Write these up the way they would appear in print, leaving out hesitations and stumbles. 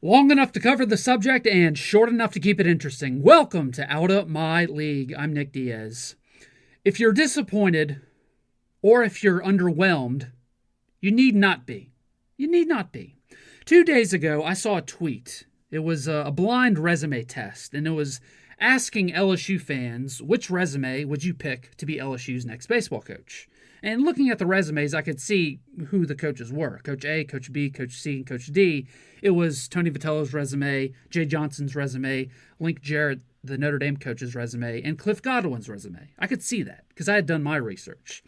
Long enough to cover the subject and short enough to keep it interesting. Welcome to Out of My League. I'm Nick Diaz. If you're disappointed or if you're underwhelmed, you need not be. You need not be. 2 days ago, I saw a tweet. It was a blind resume test, and it was asking LSU fans, which resume would you pick to be LSU's next baseball coach? And looking at the resumes, I could see who the coaches were. Coach A, Coach B, Coach C, and Coach D. It was Tony Vitello's resume, Jay Johnson's resume, Link Jarrett, the Notre Dame coach's resume, and Cliff Godwin's resume. I could see that because I had done my research.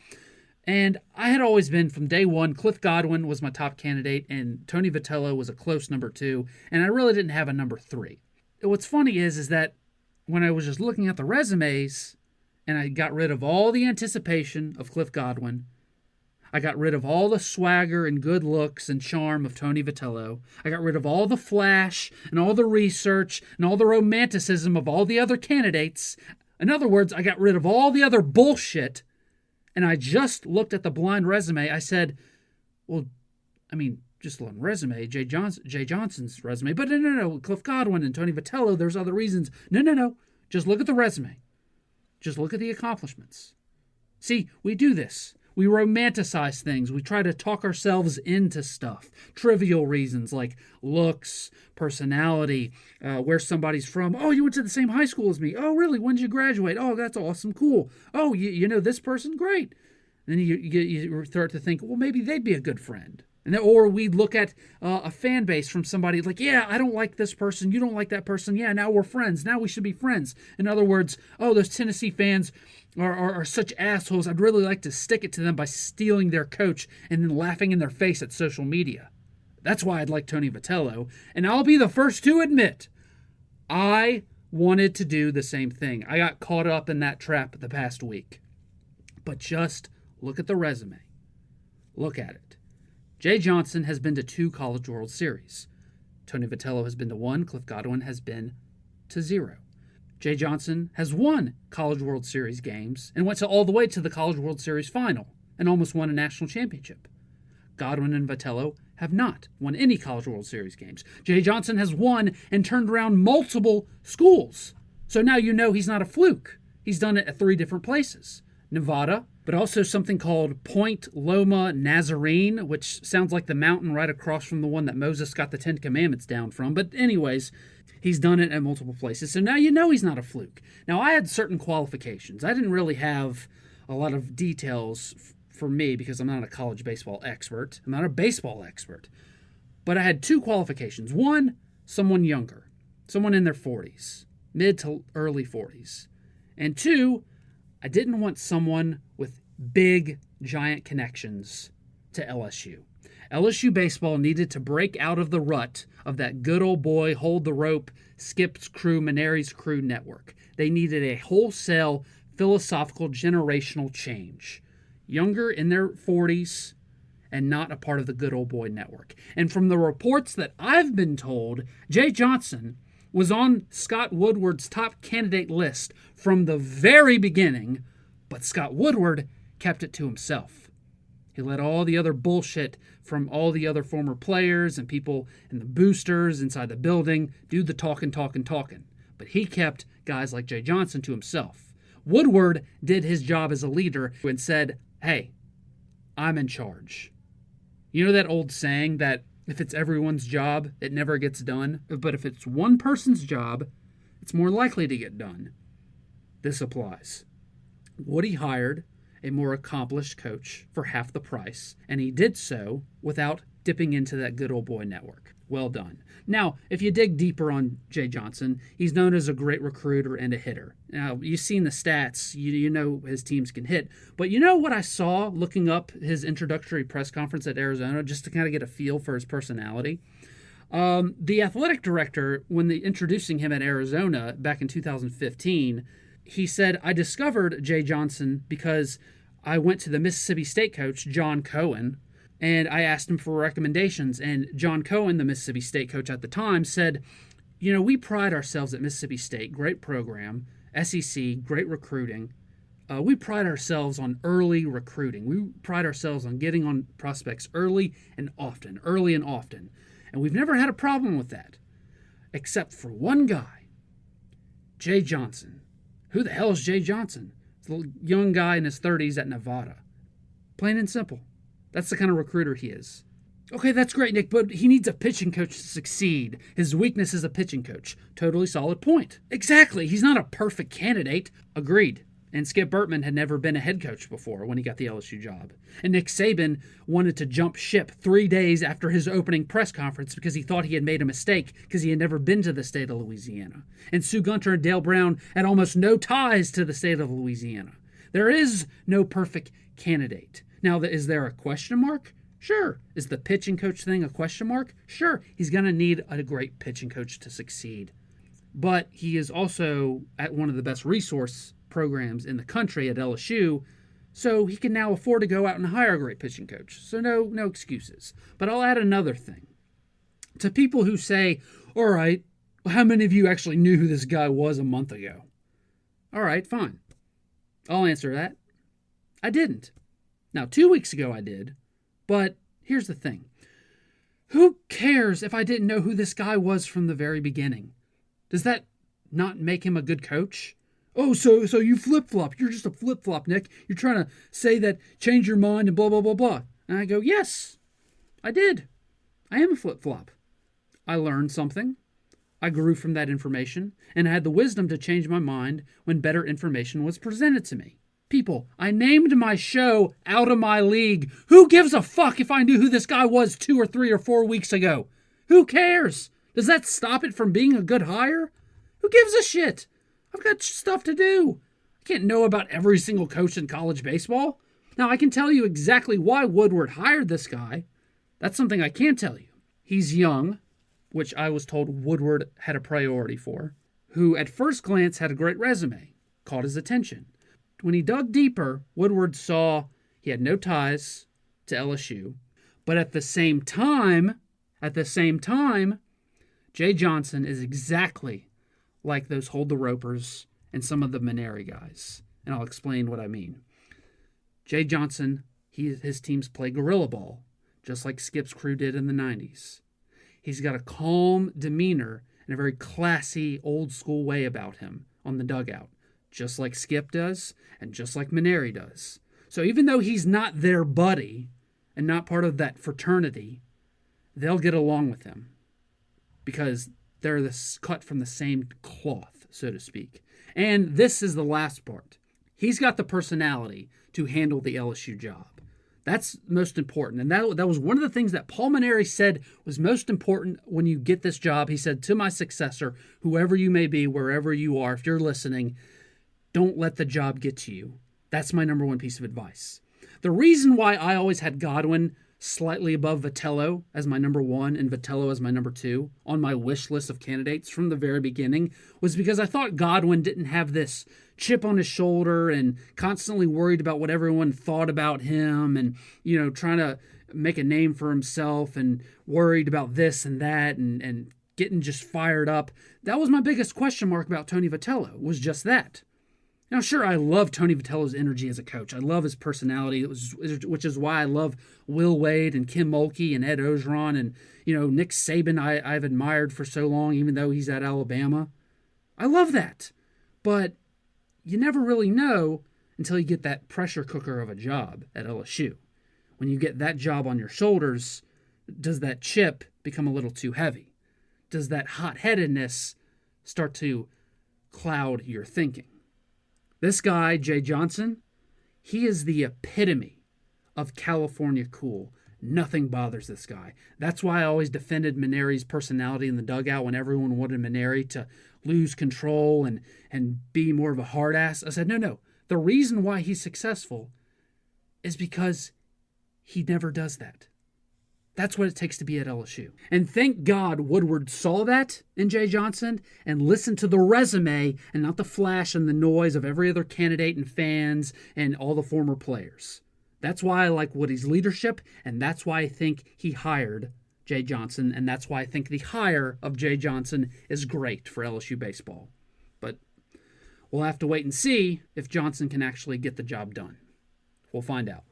And I had always been, from day one, Cliff Godwin was my top candidate, and Tony Vitello was a close number 2, and I really didn't have a number 3. What's funny is that when I was just looking at the resumes, and I got rid of all the anticipation of Cliff Godwin, I got rid of all the swagger and good looks and charm of Tony Vitello, I got rid of all the flash and all the research and all the romanticism of all the other candidates. In other words, I got rid of all the other bullshit, and I just looked at the blind resume. I said, just one resume, Jay Johnson's resume. But no, Cliff Godwin and Tony Vitello, there's other reasons. No. Just look at the resume. Just look at the accomplishments. See, we do this. We romanticize things. We try to talk ourselves into stuff. Trivial reasons like looks, personality, where somebody's from. Oh, you went to the same high school as me. Oh, really? When did you graduate? Oh, that's awesome. Cool. Oh, you know this person? Great. Then you start to think, well, maybe they'd be a good friend. Or we'd look at a fan base from somebody like, yeah, I don't like this person. You don't like that person. Yeah, now we're friends. Now we should be friends. In other words, oh, those Tennessee fans are such assholes. I'd really like to stick it to them by stealing their coach and then laughing in their face at social media. That's why I'd like Tony Vitello. And I'll be the first to admit, I wanted to do the same thing. I got caught up in that trap the past week. But just look at the resume. Look at it. Jay Johnson has been to 2 College World Series. Tony Vitello has been to 1. Cliff Godwin has been to 0. Jay Johnson has won College World Series games and went all the way to the College World Series final and almost won a national championship. Godwin and Vitello have not won any College World Series games. Jay Johnson has won and turned around multiple schools. So now you know he's not a fluke. He's done it at 3 different places. Nevada, but also something called Point Loma Nazarene, which sounds like the mountain right across from the one that Moses got the 10 Commandments down from. But anyways, he's done it at multiple places. So now you know he's not a fluke. Now, I had certain qualifications. I didn't really have a lot of details for me because I'm not a college baseball expert. I'm not a baseball expert. But I had 2 qualifications. One, someone younger, someone in their 40s, mid to early 40s. And 2, I didn't want someone with big, giant connections to LSU. LSU baseball needed to break out of the rut of that good old boy, hold the rope, Skip's crew, Maneri's crew network. They needed a wholesale, philosophical, generational change. Younger in their 40s and not a part of the good old boy network. And from the reports that I've been told, Jay Johnson was on Scott Woodward's top candidate list from the very beginning, but Scott Woodward kept it to himself. He let all the other bullshit from all the other former players and people and the boosters inside the building do the talking. But he kept guys like Jay Johnson to himself. Woodward did his job as a leader and said, hey, I'm in charge. You know that old saying that if it's everyone's job, it never gets done. But if it's one person's job, it's more likely to get done. This applies. Woody hired a more accomplished coach for half the price, and he did so without dipping into that good old boy network. Well done. Now, if you dig deeper on Jay Johnson, he's known as a great recruiter and a hitter. Now, you've seen the stats. You know his teams can hit. But you know what I saw looking up his introductory press conference at Arizona, just to kind of get a feel for his personality? The athletic director, when introducing him at Arizona back in 2015, he said, I discovered Jay Johnson because I went to the Mississippi State coach, John Cohen, and I asked him for recommendations. And John Cohen, the Mississippi State coach at the time, said, you know, we pride ourselves at Mississippi State, great program, SEC, great recruiting. We pride ourselves on early recruiting. We pride ourselves on getting on prospects early and often. And we've never had a problem with that. except for one guy, Jay Johnson. Who the hell is Jay Johnson? He's a young guy in his 30s at Nevada. Plain and simple. That's the kind of recruiter he is. Okay, that's great, Nick, but he needs a pitching coach to succeed. His weakness is a pitching coach. Totally solid point. Exactly. He's not a perfect candidate. Agreed. And Skip Bertman had never been a head coach before when he got the LSU job. And Nick Saban wanted to jump ship 3 days after his opening press conference because he thought he had made a mistake because he had never been to the state of Louisiana. And Sue Gunter and Dale Brown had almost no ties to the state of Louisiana. There is no perfect candidate. Now, is there a question mark? Sure. Is the pitching coach thing a question mark? Sure. He's going to need a great pitching coach to succeed. But he is also at one of the best resource programs in the country at LSU, so he can now afford to go out and hire a great pitching coach. So no excuses. But I'll add another thing. To people who say, all right, how many of you actually knew who this guy was a month ago? All right, fine. I'll answer that. I didn't. Now, 2 weeks ago I did. But here's the thing. Who cares if I didn't know who this guy was from the very beginning? Does that not make him a good coach? Oh, so you flip-flop. You're just a flip-flop, Nick. You're trying to say that, change your mind and blah, blah, blah, blah. And I go, yes, I did. I am a flip-flop. I learned something. I grew from that information, and I had the wisdom to change my mind when better information was presented to me. People, I named my show Out of My League. Who gives a fuck if I knew who this guy was 2 or 3 or 4 weeks ago? Who cares? Does that stop it from being a good hire? Who gives a shit? I've got stuff to do. I can't know about every single coach in college baseball. Now, I can tell you exactly why Woodward hired this guy. That's something I can tell you. He's young, which I was told Woodward had a priority for, who at first glance had a great resume, caught his attention. When he dug deeper, Woodward saw he had no ties to LSU, but at the same time, Jay Johnson is exactly like those Hold the Ropers and some of the Maneri guys, and I'll explain what I mean. Jay Johnson, his teams play guerrilla ball, just like Skip's crew did in the 90s. He's got a calm demeanor and a very classy, old-school way about him on the dugout, just like Skip does and just like Maneri does. So even though he's not their buddy and not part of that fraternity, they'll get along with him because they're cut from the same cloth, so to speak. And this is the last part. He's got the personality to handle the LSU job. That's most important. And that was one of the things that Paul Maneri said was most important when you get this job. He said, to my successor, whoever you may be, wherever you are, if you're listening, don't let the job get to you. That's my number one piece of advice. The reason why I always had Godwin slightly above Vitello as my number one and Vitello as my number two on my wish list of candidates from the very beginning was because I thought Godwin didn't have this chip on his shoulder and constantly worried about what everyone thought about him and, trying to make a name for himself and worried about this and that and getting just fired up. That was my biggest question mark about Tony Vitello, was just that. Now, sure, I love Tony Vitello's energy as a coach. I love his personality, which is why I love Will Wade and Kim Mulkey and Ed Ogeron and, Nick Saban I've admired for so long, even though he's at Alabama. I love that. But you never really know until you get that pressure cooker of a job at LSU. When you get that job on your shoulders, does that chip become a little too heavy? Does that hot-headedness start to cloud your thinking? This guy, Jay Johnson, he is the epitome of California cool. Nothing bothers this guy. That's why I always defended Maneri's personality in the dugout when everyone wanted Maneri to lose control and be more of a hard ass. I said, no. The reason why he's successful is because he never does that. That's what it takes to be at LSU. And thank God Woodward saw that in Jay Johnson and listened to the resume and not the flash and the noise of every other candidate and fans and all the former players. That's why I like Woody's leadership, and that's why I think he hired Jay Johnson, and that's why I think the hire of Jay Johnson is great for LSU baseball. But we'll have to wait and see if Johnson can actually get the job done. We'll find out.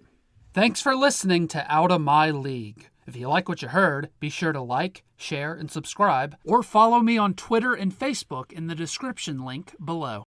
Thanks for listening to Out of My League. If you like what you heard, be sure to like, share, and subscribe, or follow me on Twitter and Facebook in the description link below.